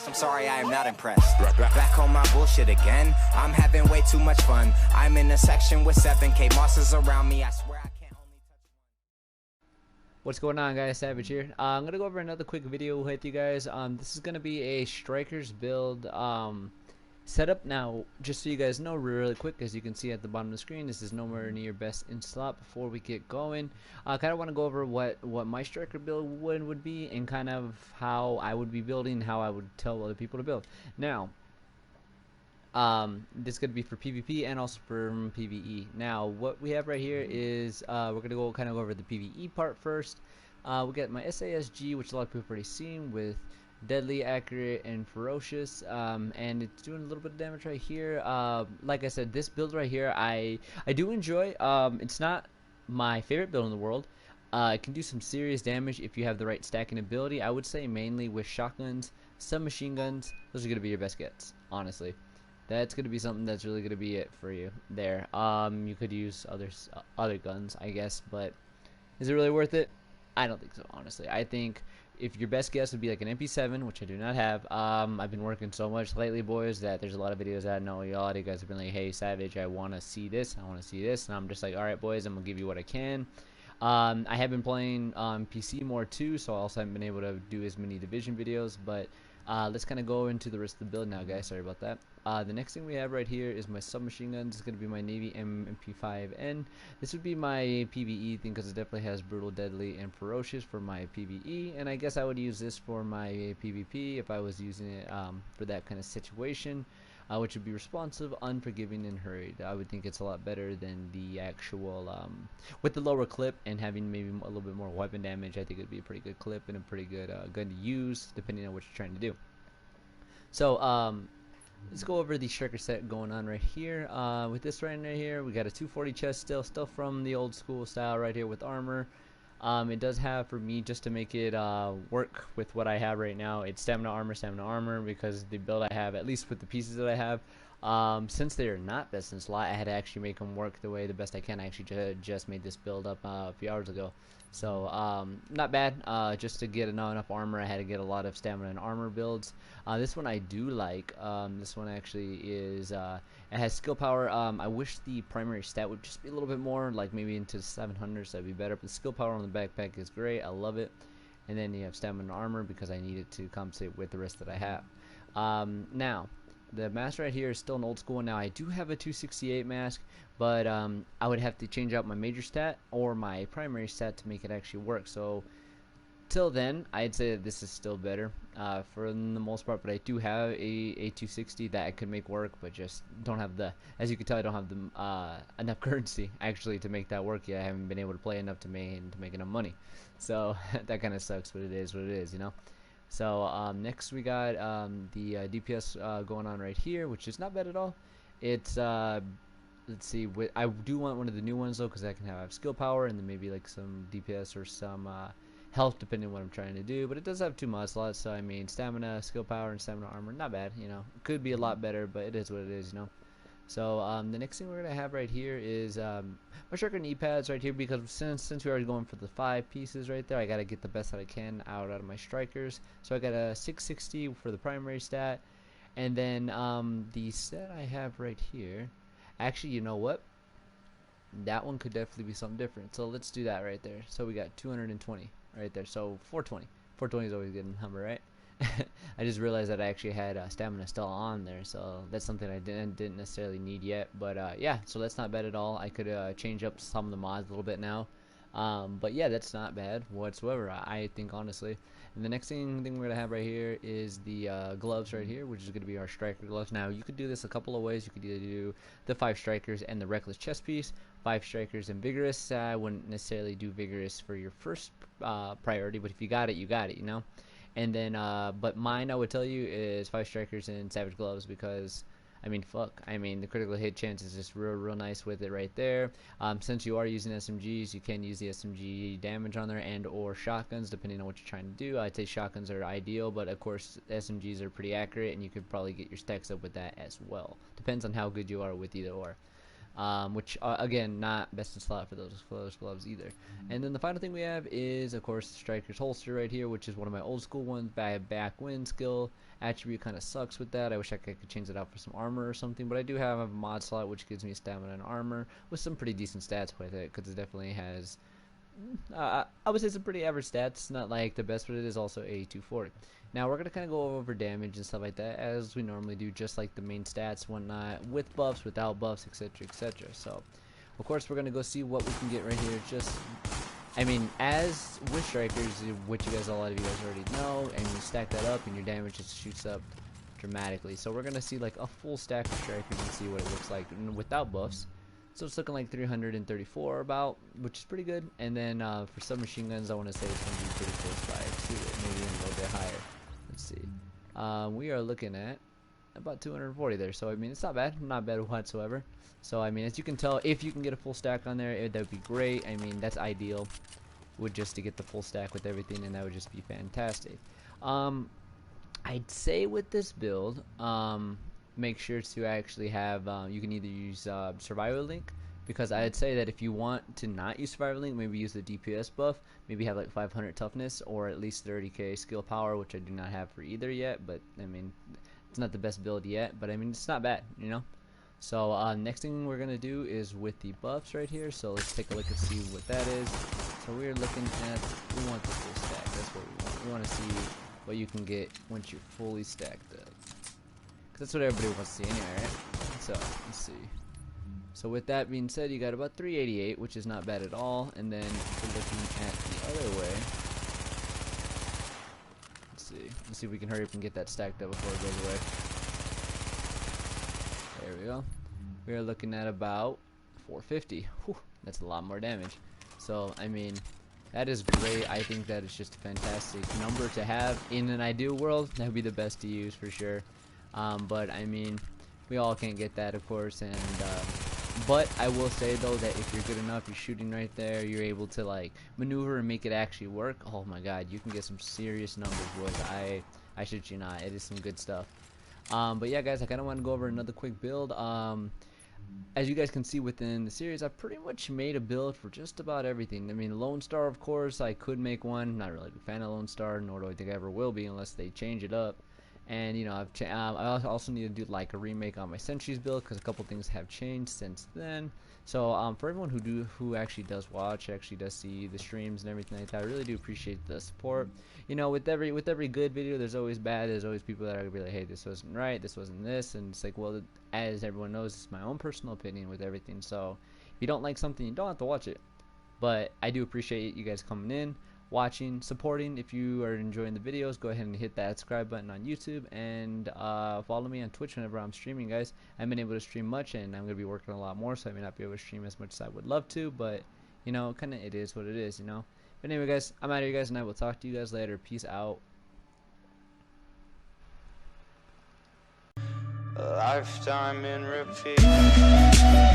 I'm sorry, I am not impressed. Back on my bullshit again. I'm having way too much fun. I'm in a section with 7K bosses around me. I swear I can't only touch one. What's going on, guys? Savage here. I'm gonna go over another quick video with you guys. This is gonna be a strikers build setup. Now, just so you guys know, really quick, as you can see at the bottom of the screen, this is nowhere near best in slot. Before we get going, I kind of want to go over what my striker build would be, and kind of how I would be building, how I would tell other people to build. Now, this could be for PvP and also for PvE. Now, what we have right here is we're gonna go kind of go over the PvE part first. We got my SASG, which a lot of people have already seen, with deadly, accurate, and ferocious, and it's doing a little bit of damage right here. Like I said, this build right here I do enjoy. It's not my favorite build in the world. It can do some serious damage if you have the right stacking ability. I would say mainly with shotguns, submachine guns. Those are gonna be your best gets, honestly. That's gonna be something that's really gonna be it for you there. You could use other guns, I guess, but is it really worth it? I don't think so, honestly. I think if your best guess would be like an MP7, which I do not have. I've been working so much lately, boys, that there's a lot of videos that I know a lot of you guys have been like, hey, Savage, I want to see this, I want to see this, and I'm just like, alright, boys, I'm going to give you what I can. I have been playing on PC more too, so I also haven't been able to do as many Division videos, but let's kind of go into the rest of the build now, guys. Sorry about that. The next thing we have right here is my submachine guns. It's going to be my Navy MP5N. This would be my PvE thing because it definitely has brutal, deadly, and ferocious for my PvE. And I guess I would use this for my PvP if I was using it for that kind of situation, which would be responsive, unforgiving, and hurried. I would think it's a lot better than the actual, with the lower clip and having maybe a little bit more weapon damage. I think it would be a pretty good clip and a pretty good gun to use depending on what you're trying to do. So, let's go over the striker set going on right here. With this right here, we got a 240 chest still from the old school style right here with armor. It does have, for me, just to make it work with what I have right now, it's stamina armor, because the build I have, at least with the pieces that I have, since they are not best in slot, I had to actually make them work the way the best I can. I actually just made this build up a few hours ago. So, not bad. Just to get enough armor, I had to get a lot of stamina and armor builds. This one I do like. This one actually is, it has skill power. I wish the primary stat would just be a little bit more, like maybe into the 700s, that'd be better. But the skill power on the backpack is great. I love it. And then you have stamina and armor because I need it to compensate with the rest that I have. Now, the mask right here is still an old school one. Now, I do have a 268 mask, but I would have to change out my major stat or my primary stat to make it actually work. So, till then, I'd say that this is still better for the most part, but I do have a 260 that I could make work, but just don't have the, as you can tell, I don't have the enough currency actually to make that work yet. I haven't been able to play enough to make enough money, so that kind of sucks, but it is what it is, you know. So next we got the DPS going on right here, which is not bad at all. It's let's see, I do want one of the new ones though, because I can have skill power and then maybe like some DPS or some health depending on what I'm trying to do. But it does have 2 mod slots, so I mean stamina, skill power, and stamina armor, not bad, you know. It could be a lot better, but it is what it is, you know. So the next thing we're gonna have right here is my striker knee pads right here, because since we're already going for the 5 pieces right there, I gotta get the best that I can out of my strikers. So I got a 660 for the primary stat, and then the set I have right here, actually, you know what? That one could definitely be something different. So let's do that right there. So we got 220 right there. So 420. 420 is always a good number, right? I just realized that I actually had stamina still on there, so that's something I didn't necessarily need yet. But yeah, so that's not bad at all. I could change up some of the mods a little bit now. But yeah, that's not bad whatsoever, I think, honestly. And the next thing we're gonna have right here is the gloves right here, which is gonna be our striker gloves. Now you could do this a couple of ways. You could either do the 5 strikers and the reckless chest piece, 5 strikers and vigorous. I wouldn't necessarily do vigorous for your first priority, but if you got it, you got it, you know. And then, but mine, I would tell you, is 5 strikers and savage gloves, because, I mean, fuck. I mean, the critical hit chance is just real nice with it right there. Since you are using SMGs, you can use the SMG damage on there and or shotguns, depending on what you're trying to do. I'd say shotguns are ideal, but of course, SMGs are pretty accurate, and you could probably get your stacks up with that as well. Depends on how good you are with either or. which again, not best in slot for those gloves either. And then the final thing we have is, of course, the Striker's holster right here, which is one of my old school ones. Back wind skill attribute kind of sucks with that. I wish I could change it out for some armor or something, but I do have a mod slot which gives me stamina and armor with some pretty decent stats with it, because it definitely has I would say some pretty average stats, not like the best, but it is also a 240. Now we're going to kind of go over damage and stuff like that as we normally do, just like the main stats, whatnot, with buffs, without buffs, etc, etc. So of course we're going to go see what we can get right here. Just, I mean, as with Strikers, which a lot of you guys already know, and you stack that up and your damage just shoots up dramatically. So we're going to see like a full stack of Strikers and see what it looks like without buffs. So it's looking like 334 about, which is pretty good. And then for submachine guns, I want to say it's going to be pretty close by to it, maybe even a little bit higher. Let's see. We are looking at about 240 there. So I mean, it's not bad whatsoever. So I mean, as you can tell, if you can get a full stack on there, that would be great. I mean, that's ideal, would just to get the full stack with everything, and that would just be fantastic. I'd say with this build, make sure to actually have, you can either use Survival Link, because I'd say that if you want to not use Survival Link, maybe use the DPS buff, maybe have like 500 toughness or at least 30k skill power, which I do not have for either yet, but I mean, it's not the best build yet, but I mean, it's not bad, you know. So next thing we're gonna do is with the buffs right here, so let's take a look and see what that is. So we're looking at, we want the full stack, that's what we want. We want to see what you can get once you're fully stacked up. That's what everybody wants to see anyway, right? So, let's see. So with that being said, you got about 388, which is not bad at all. And then if we're looking at the other way, let's see if we can hurry up and get that stacked up before it goes away. There we go. We are looking at about 450. Whew, that's a lot more damage. So, I mean, that is great. I think that is just a fantastic number to have. In an ideal world, that would be the best to use for sure. But I mean, we all can't get that, of course, and but I will say though that if you're good enough, you're shooting right there, you're able to like maneuver and make it actually work. Oh my god, you can get some serious numbers, boys. I shit you not, it is some good stuff. But yeah, guys, I kind of want to go over another quick build. As you guys can see within the series, I've pretty much made a build for just about everything. I mean, Lone Star, of course, I could make one. Not really a big fan of Lone Star, nor do I think I ever will be unless they change it up. And you know, I also need to do like a remake on my Sentries build, because a couple things have changed since then. So for everyone who actually does watch, actually does see the streams and everything like that, I really do appreciate the support. You know, with every good video, there's always bad. There's always people that are gonna be like, hey, this wasn't right, this wasn't this, and it's like, well, as everyone knows, it's my own personal opinion with everything. So if you don't like something, you don't have to watch it. But I do appreciate you guys coming in, watching, supporting. If you are enjoying the videos, go ahead and hit that subscribe button on YouTube, and follow me on Twitch whenever I'm streaming, guys. I haven't been able to stream much, and I'm going to be working a lot more, so I may not be able to stream as much as I would love to, but you know, kind of it is what it is, you know. But anyway, guys, I'm out of here, guys, and I will talk to you guys later. Peace out. A lifetime in repeat.